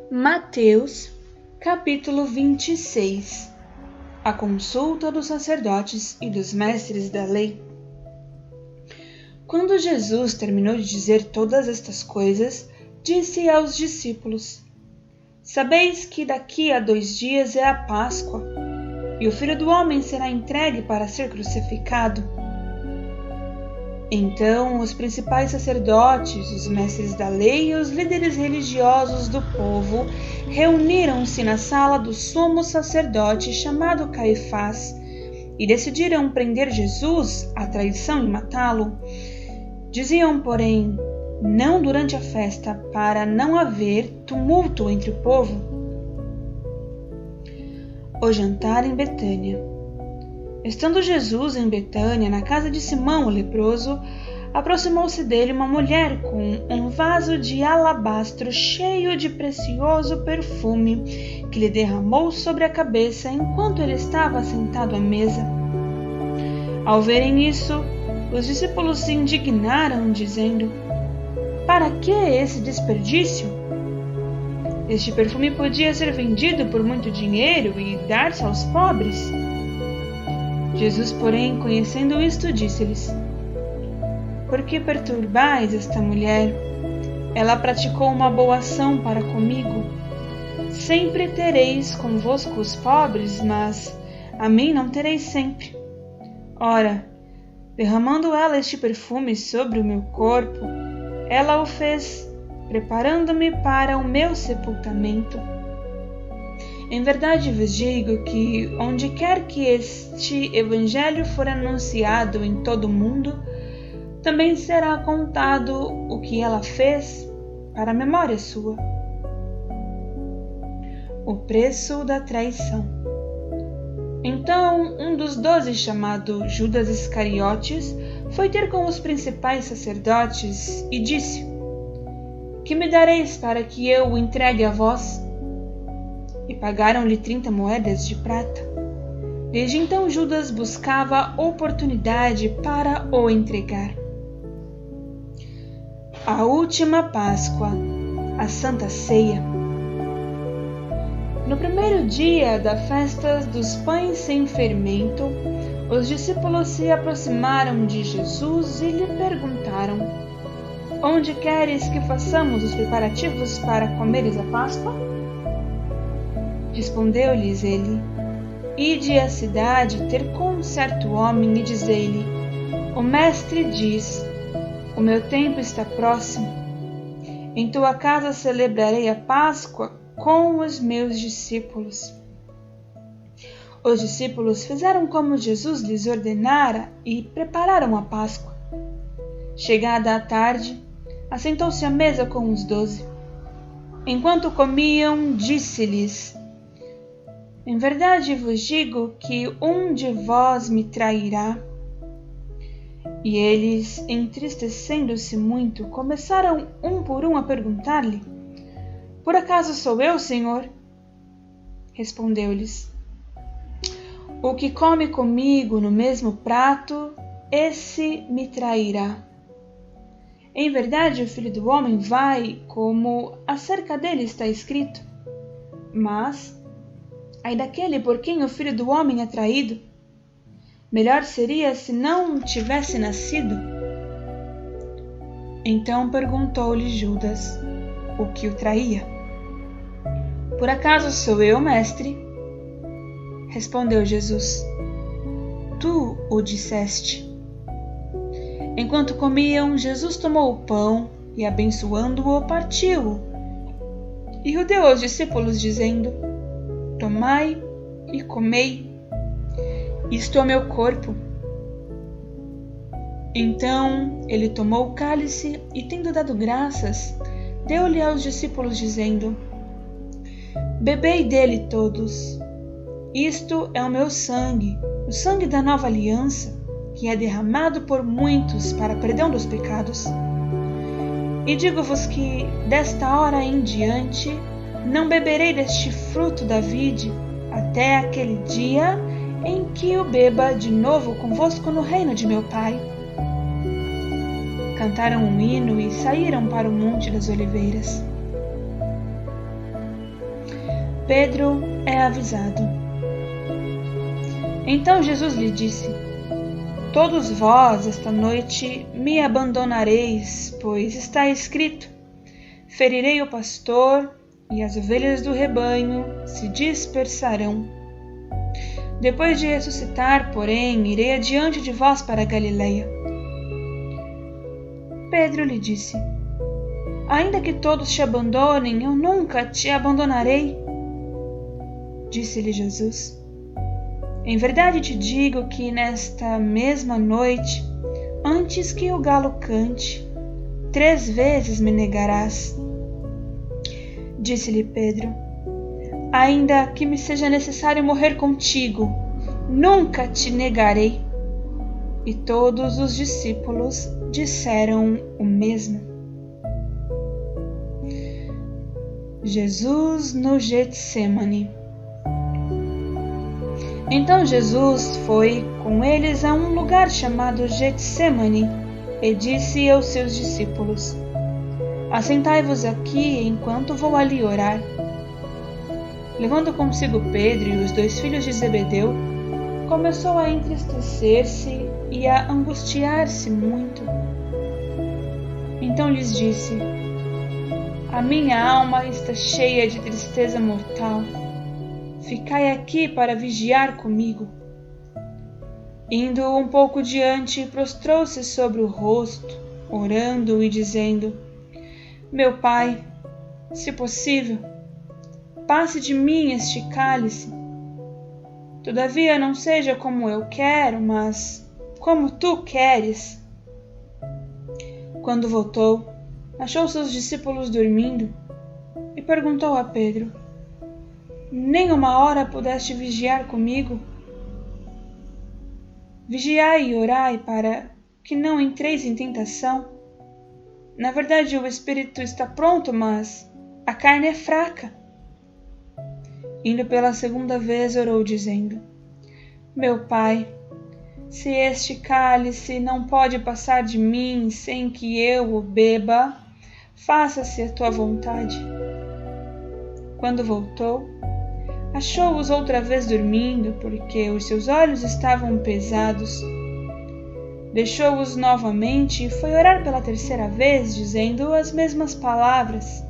Mateus, capítulo 26. A consulta dos sacerdotes e dos mestres da lei. Quando Jesus terminou de dizer todas estas coisas, disse aos discípulos: Sabeis que daqui a 2 dias é a Páscoa, e o Filho do Homem será entregue para ser crucificado. Então os principais sacerdotes, os mestres da lei e os líderes religiosos do povo reuniram-se na sala do sumo sacerdote chamado Caifás e decidiram prender Jesus à traição e matá-lo. Diziam, porém, não durante a festa, para não haver tumulto entre o povo. O jantar em Betânia. Estando Jesus em Betânia, na casa de Simão o leproso, aproximou-se dele uma mulher com um vaso de alabastro cheio de precioso perfume, que lhe derramou sobre a cabeça enquanto ele estava sentado à mesa. Ao verem isso, os discípulos se indignaram, dizendo: Para que esse desperdício? Este perfume podia ser vendido por muito dinheiro e dar-se aos pobres. Jesus, porém, conhecendo isto, disse-lhes: Por que perturbais esta mulher? Ela praticou uma boa ação para comigo. Sempre tereis convosco os pobres, mas a mim não tereis sempre. Ora, derramando ela este perfume sobre o meu corpo, ela o fez, preparando-me para o meu sepultamento. Em verdade vos digo que, onde quer que este evangelho for anunciado em todo o mundo, também será contado o que ela fez para a memória sua. O preço da traição. Então, um dos 12, chamado Judas Iscariotes, foi ter com os principais sacerdotes e disse: Que me dareis para que eu o entregue a vós? E pagaram-lhe 30 moedas de prata. Desde então Judas buscava oportunidade para o entregar. A última Páscoa, a Santa Ceia. No primeiro dia da festa dos pães sem fermento, os discípulos se aproximaram de Jesus e lhe perguntaram: Onde queres que façamos os preparativos para comeres a Páscoa? Respondeu-lhes ele: Ide à cidade ter com um certo homem e dizei-lhe: O mestre diz: O meu tempo está próximo. Em tua casa celebrarei a Páscoa com os meus discípulos. Os discípulos fizeram como Jesus lhes ordenara e prepararam a Páscoa. Chegada a tarde, assentou-se à mesa com os 12. Enquanto comiam, disse-lhes: Em verdade vos digo que um de vós me trairá. E eles, entristecendo-se muito, começaram um por um a perguntar-lhe: Por acaso sou eu, Senhor? Respondeu-lhes: O que come comigo no mesmo prato, esse me trairá. Em verdade, o Filho do Homem vai, como acerca dele está escrito. Mas ai daquele por quem o Filho do Homem é traído. Melhor seria se não tivesse nascido. Então perguntou-lhe Judas, o que o traía: Por acaso sou eu, mestre? Respondeu Jesus: Tu o disseste. Enquanto comiam, Jesus tomou o pão e, abençoando-o, partiu-o e o deu aos discípulos, dizendo: Tomai e comei, isto é o meu corpo. Então ele tomou o cálice e, tendo dado graças, deu-lhe aos discípulos, dizendo: Bebei dele todos. Isto é o meu sangue, o sangue da nova aliança, que é derramado por muitos para perdão dos pecados. E digo-vos que, desta hora em diante, não beberei deste fruto da vide, até aquele dia em que o beba de novo convosco no reino de meu Pai. Cantaram um hino e saíram para o Monte das Oliveiras. Pedro é avisado. Então Jesus lhe disse: todos vós esta noite me abandonareis, pois está escrito: ferirei o pastor e as ovelhas do rebanho se dispersarão. Depois de ressuscitar, porém, irei adiante de vós para a Galileia. Pedro lhe disse: ainda que todos te abandonem, eu nunca te abandonarei. Disse-lhe Jesus: em verdade te digo que nesta mesma noite, antes que o galo cante, 3 vezes me negarás. Disse-lhe Pedro: ainda que me seja necessário morrer contigo, nunca te negarei. E todos os discípulos disseram o mesmo. Jesus no Getsêmani. Então Jesus foi com eles a um lugar chamado Getsêmani e disse aos seus discípulos: assentai-vos aqui enquanto vou ali orar. Levando consigo Pedro e os 2 filhos de Zebedeu, começou a entristecer-se e a angustiar-se muito. Então lhes disse: a minha alma está cheia de tristeza mortal. Ficai aqui para vigiar comigo. Indo um pouco diante, prostrou-se sobre o rosto, orando e dizendo: meu Pai, se possível, passe de mim este cálice. Todavia não seja como eu quero, mas como tu queres. Quando voltou, achou seus discípulos dormindo e perguntou a Pedro: nem uma hora pudeste vigiar comigo? Vigiai e orai para que não entreis em tentação. Na verdade, o espírito está pronto, mas a carne é fraca. Indo pela 2ª vez, orou dizendo: meu Pai, se este cálice não pode passar de mim sem que eu o beba, faça-se a tua vontade. Quando voltou, achou-os outra vez dormindo, porque os seus olhos estavam pesados. Deixou-os novamente e foi orar pela 3ª vez, dizendo as mesmas palavras.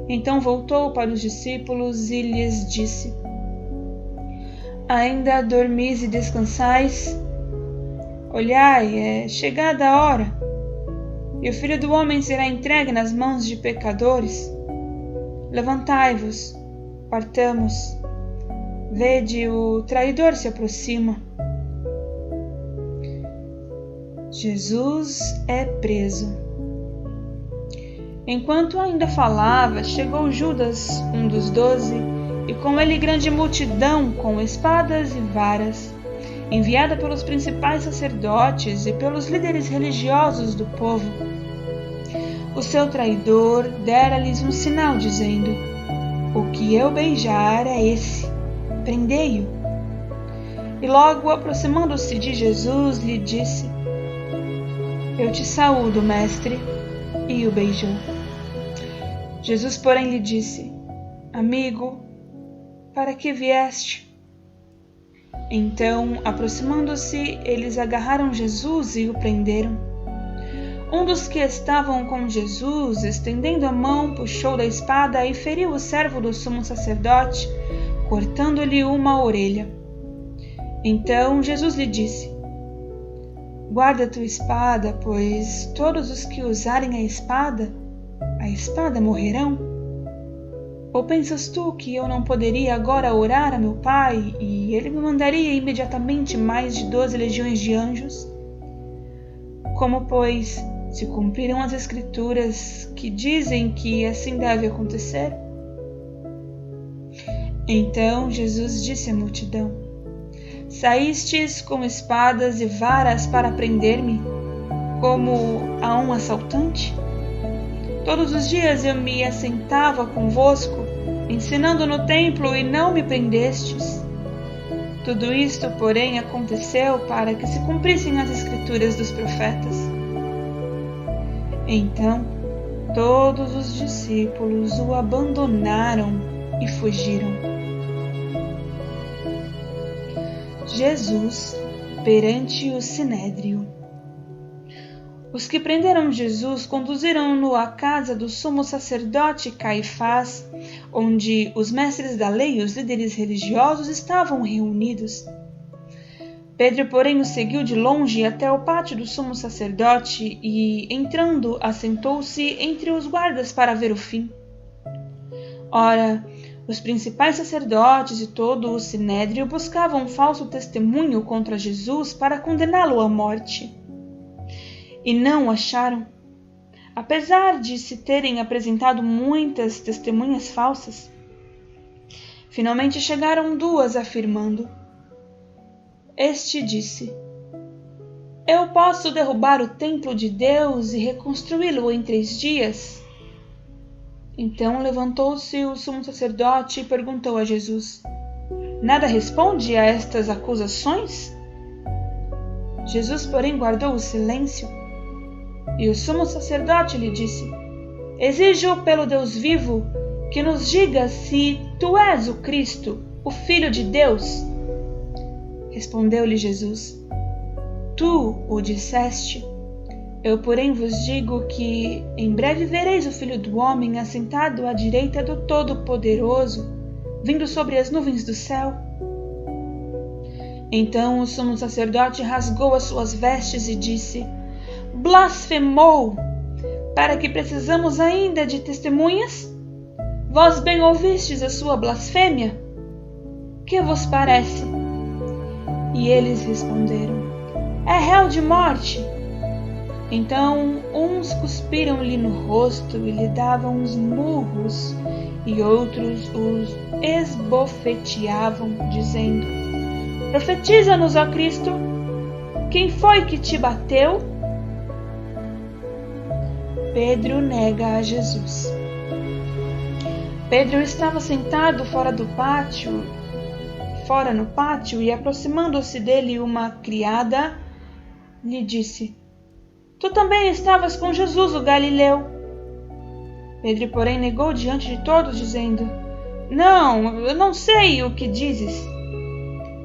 Então voltou para os discípulos e lhes disse: ainda dormis e descansais? Olhai, é chegada a hora, e o Filho do Homem será entregue nas mãos de pecadores. Levantai-vos, partamos. Vede, o traidor se aproxima. Jesus é preso. Enquanto ainda falava, chegou Judas, um dos 12, e com ele grande multidão com espadas e varas, enviada pelos principais sacerdotes e pelos líderes religiosos do povo. O seu traidor dera-lhes um sinal, dizendo: o que eu beijar é esse, prendei-o. E logo, aproximando-se de Jesus, lhe disse: eu te saúdo, mestre, e o beijou. Jesus, porém, lhe disse: amigo, para que vieste? Então, aproximando-se, eles agarraram Jesus e o prenderam. Um dos que estavam com Jesus, estendendo a mão, puxou da espada e feriu o servo do sumo sacerdote, cortando-lhe uma orelha. Então Jesus lhe disse: guarda tua espada, pois todos os que usarem a espada morrerão. Ou pensas tu que eu não poderia agora orar a meu Pai, e ele me mandaria imediatamente mais de 12 legiões de anjos? Como, pois, se cumpriram as Escrituras que dizem que assim deve acontecer? Então Jesus disse à multidão: saístes com espadas e varas para prender-me, como a um assaltante? Todos os dias eu me assentava convosco, ensinando no templo, e não me prendestes. Tudo isto, porém, aconteceu para que se cumprissem as Escrituras dos profetas. Então, todos os discípulos o abandonaram e fugiram. Jesus perante o Sinédrio. Os que prenderam Jesus conduziram-no à casa do sumo sacerdote Caifás, onde os mestres da lei e os líderes religiosos estavam reunidos. Pedro, porém, o seguiu de longe até o pátio do sumo sacerdote e, entrando, assentou-se entre os guardas para ver o fim. Ora, os principais sacerdotes e todo o sinédrio buscavam um falso testemunho contra Jesus para condená-lo à morte. E não o acharam, apesar de se terem apresentado muitas testemunhas falsas. Finalmente chegaram duas afirmando. Este disse: Eu posso derrubar o templo de Deus e reconstruí-lo em 3 dias. Então levantou-se o sumo sacerdote e perguntou a Jesus: Nada responde a estas acusações? Jesus, porém, guardou o silêncio. E o sumo sacerdote lhe disse: Exijo pelo Deus vivo que nos diga se tu és o Cristo, o Filho de Deus. Respondeu-lhe Jesus: Tu o disseste. Eu, porém, vos digo que em breve vereis o Filho do Homem assentado à direita do Todo-Poderoso, vindo sobre as nuvens do céu. Então o sumo sacerdote rasgou as suas vestes e disse: Blasfemou! Para que precisamos ainda de testemunhas? Vós bem ouvistes a sua blasfêmia? Que vos parece? E eles responderam: É réu de morte. Então uns cuspiram-lhe no rosto e lhe davam uns murros, e outros os esbofeteavam, dizendo: Profetiza-nos, ó Cristo! Quem foi que te bateu? Pedro nega a Jesus. Pedro estava sentado fora no pátio, e aproximando-se dele uma criada, lhe disse: Tu também estavas com Jesus, o Galileu. Pedro, porém, negou diante de todos, dizendo: Não, eu não sei o que dizes.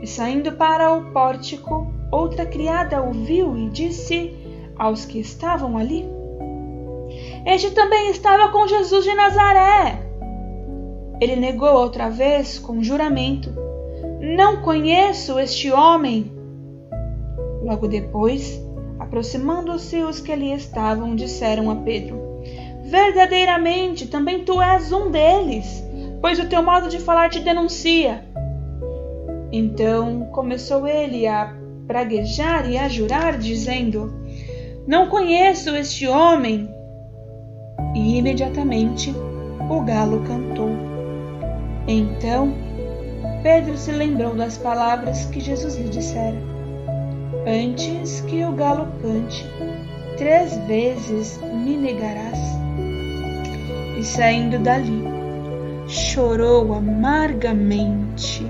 E saindo para o pórtico, outra criada o viu e disse aos que estavam ali: Este também estava com Jesus de Nazaré. Ele negou outra vez com juramento: Não conheço este homem. Logo depois, aproximando-se os que ali estavam, disseram a Pedro: Verdadeiramente, também tu és um deles, pois o teu modo de falar te denuncia. Então começou ele a praguejar e a jurar, dizendo: Não conheço este homem. E imediatamente o galo cantou. Então Pedro se lembrou das palavras que Jesus lhe dissera: Antes que o galo cante, 3 vezes me negarás. E saindo dali, chorou amargamente.